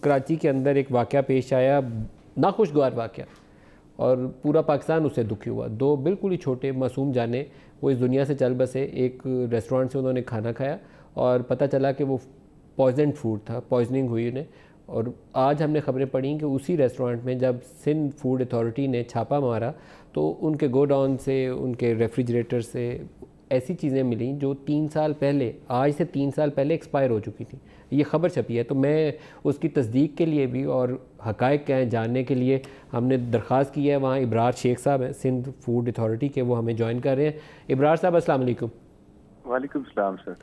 कराची के अंदर एक वाक़या पेश आया, नाखुशगवार वाक़या, और पूरा पाकिस्तान उससे दुखी हुआ। दो बिल्कुल ही छोटे मासूम जाने वो इस दुनिया से चल बसे। एक रेस्टोरेंट से उन्होंने खाना खाया और पता चला कि वो पॉइजन फूड था, पॉइजनिंग हुई उन्हें। और आज हमने खबरें पढ़ी कि उसी रेस्टोरेंट में जब सिंध फूड अथॉरिटी ने छापा मारा तो उनके गोडाउन से, उनके रेफ्रिजरेटर से ऐसी चीज़ें मिली जो 3 साल पहले, आज से 3 साल पहले एक्सपायर हो चुकी थी। ये खबर छपी है। तो मैं उसकी तस्दीक के लिए भी और हक़ाइक़ क्या हैं जानने के लिए हमने दरख्वास्त की है। वहाँ इब्रार शेख साहब हैं सिंध फूड अथॉरिटी के, वो हमें ज्वाइन कर रहे हैं। इब्रार साहब अस्सलाम वालेकुम। वालेकुम सलाम सर।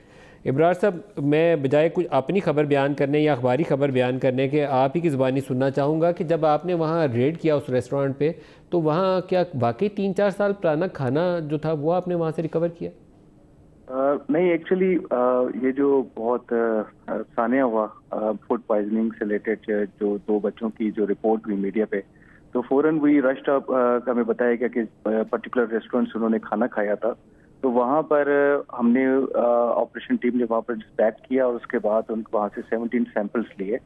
इब्रार साहब, मैं बजाय कुछ अपनी खबर बयान करने या अखबारी खबर बयान करने के आप ही की ज़ुबानी सुनना चाहूँगा कि जब आपने वहाँ रेड किया उस रेस्टोरेंट पे, तो वहाँ क्या वाकई 3-4 साल पुराना खाना जो था वो आपने वहाँ से रिकवर किया? नहीं, एक्चुअली ये जो बहुत सानिया हुआ फूड पॉइजनिंग से रिलेटेड जो 2 बच्चों की जो रिपोर्ट हुई मीडिया पे, तो फ़ौरन वही रश्ड अप हमें बताया गया कि पर्टिकुलर रेस्टोरेंट से उन्होंने खाना खाया था। तो वहाँ पर हमने ऑपरेशन टीम ने वहाँ पर डिस्पैच किया और उसके बाद उनको वहाँ से 17 सैंपल्स लिए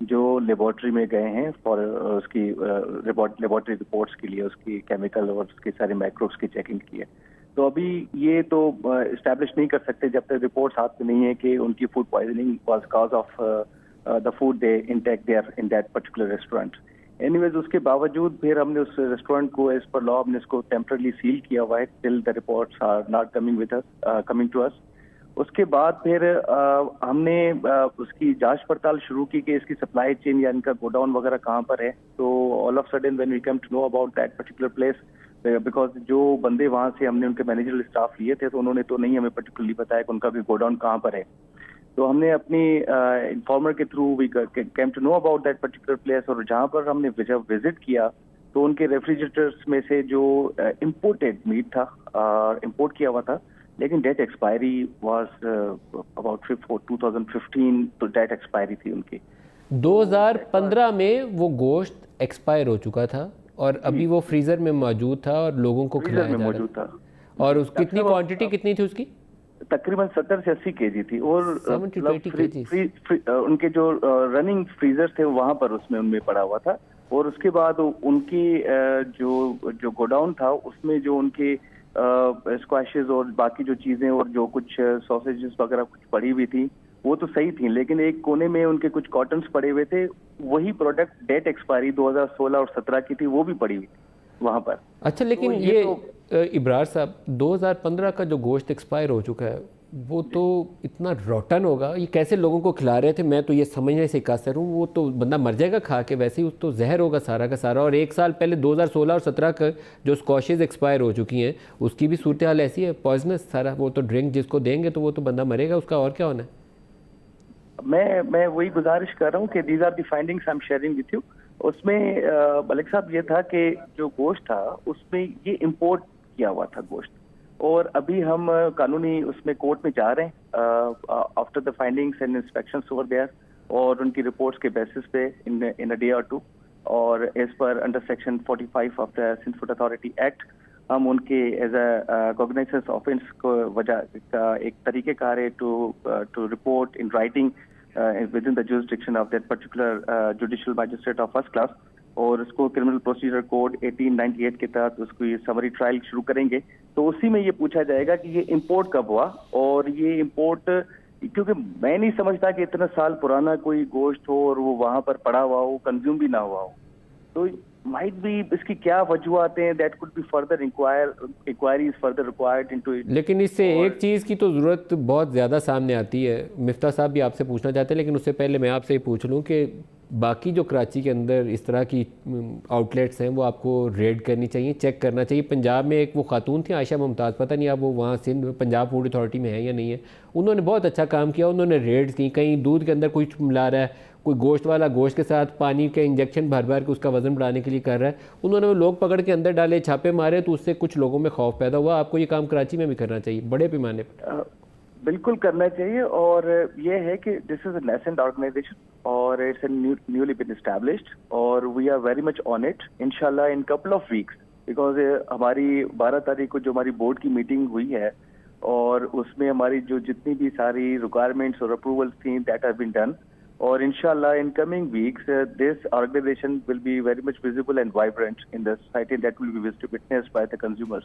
जो लेबॉर्ट्री में गए हैं फॉर उसकी लेबॉर्ट्री रिपोर्ट्स के लिए, उसकी केमिकल और उसके सारे माइक्रोब्स की चेकिंग की है। तो अभी ये तो इस्टेब्लिश नहीं कर सकते जब तक रिपोर्ट्स हाथ में नहीं है कि उनकी food poisoning was cause of the food they intake there in that particular restaurant. Anyways, उसके बावजूद फिर हमने उस रेस्टोरेंट को एज पर लॉ हमने इसको टेम्परली सील किया हुआ है till the reports are not coming to us. उसके बाद फिर हमने उसकी जांच पड़ताल शुरू की कि इसकी सप्लाई चेन या इनका गोडाउन वगैरह कहाँ पर है। तो all of sudden when we come to know about that particular place, because जो बंदे वहाँ से हमने उनके मैनेजरल स्टाफ लिए थे तो उन्होंने तो नहीं हमें पर्टिकुलरली बताया कि उनका भी गोडाउन कहाँ पर है। तो हमने अपनी इन्फॉर्मर के through we came to know about that particular place, और जहाँ पर हमने जब विजिट किया तो उनके रेफ्रिजरेटर्स में से जो इम्पोर्टेड मीट था, इम्पोर्ट किया हुआ था, लेकिन डेट एक्सपायरी वाज अबाउट 2015, तो डेट एक्सपायरी थी उनकी। 2015 में वो गोश्त एक्सपायर हो चुका था और अभी वो फ्रीजर में मौजूद था और लोगों को खिलाया जा रहा था। और उस कितनी क्वांटिटी कितनी थी उसकी? तकरीबन 70 से 80 केजी थी। और 70 to 80 केजी उनके जो रनिंग फ्रीजर थे वहां पर उसमें उनमें पड़ा हुआ था। और उसके बाद उनकी जो गोडाउन था उसमें जो उनके स्क्वैशेस और बाकी जो चीजें और जो कुछ सॉसेजेस वगैरह कुछ पड़ी हुई थी वो तो सही थी, लेकिन एक कोने में उनके कुछ कॉटन्स पड़े हुए थे। वही प्रोडक्ट डेट एक्सपायरी 2016 और 17 की थी, वो भी पड़ी हुई थी वहां पर। अच्छा, लेकिन तो ये इब्रार साहब 2015 का जो गोश्त एक्सपायर हो चुका है वो तो इतना रोटन होगा, ये कैसे लोगों को खिला रहे थे? मैं तो ये समझने से कासर हूँ। वो तो बंदा मर जाएगा खा के, वैसे ही तो जहर होगा सारा का सारा। और 1 साल पहले 2016 और 17 का जो स्कॉशेज एक्सपायर हो चुकी हैं उसकी भी सूरत हाल ऐसी है, पॉइजनस सारा। वो तो ड्रिंक जिसको देंगे तो वो तो बंदा मरेगा, उसका और क्या होना है। मैं वही गुजारिश कर रहा हूँ कि these are the findings I am sharing with you. उसमें मलिक साहब ये था कि जो गोश्त था उसमें ये इम्पोर्ट किया हुआ था गोश्त, और अभी हम कानूनी उसमें कोर्ट में जा रहे हैं after the findings and inspections over there, और उनकी रिपोर्ट्स के बेसिस पे इन अ डे और 2, और एज पर under section 45 of the Sindh food authority act हम उनके एज अ कॉग्निजेंस ऑफेंस को वजह का एक तरीक़ेकार है to report in writing within the jurisdiction of that particular judicial magistrate of first class, और उसको क्रिमिनल प्रोसीजर कोड 1898 के तहत उसको ये समरी ट्रायल शुरू करेंगे। तो उसी में ये पूछा जाएगा कि ये इंपोर्ट कब हुआ, और ये इंपोर्ट, क्योंकि मैं नहीं समझता कि इतना साल पुराना कोई गोश्त हो और वो वहां पर पड़ा हुआ हो, कंज्यूम भी ना हुआ हो, तो माइट बी इसकी क्या वजूहत हैं, that could be further inquiries further required into it. लेकिन इससे एक चीज़ की तो ज़रूरत बहुत ज़्यादा सामने आती है। मिफ्ता साहब भी आपसे पूछना चाहते हैं, लेकिन उससे पहले मैं आपसे ये पूछ लूँ कि बाकी जो कराची के अंदर इस तरह की आउटलेट्स हैं वो आपको रेड करनी चाहिए, चेक करना चाहिए। पंजाब में एक वो खातून थी आयशा मुमताज़, पता नहीं अब वो वहाँ सिंध पंजाब फूड अथॉरिटी में है या नहीं है, उन्होंने बहुत अच्छा काम किया। उन्होंने रेड्स की, कहीं दूध के अंदर कुछ मिला रहा है, कोई गोश्त वाला गोश्त के साथ पानी के इंजेक्शन भर भर के उसका वज़न बढ़ाने के लिए कर रहा है, उन्होंने वो लोग पकड़ के अंदर डाले, छापे मारे, तो उससे कुछ लोगों में खौफ पैदा हुआ। आपको ये काम कराची में भी करना चाहिए बड़े पैमाने पर। बिल्कुल करना चाहिए, और ये है कि this is a nascent organisation और इट्स न्यूली बीन एस्टैब्लिश्ड, और we are very much on it इंशाल्लाह in couple of weeks, because हमारी 12 तारीख को जो हमारी बोर्ड की मीटिंग हुई है और उसमें हमारी जो जितनी भी सारी रिक्वायरमेंट्स और अप्रूवल्स थी दैट हैव बीन डन, और inshallah in coming weeks this organization will be very much visible and vibrant in the society, and that will be witnessed by the consumers.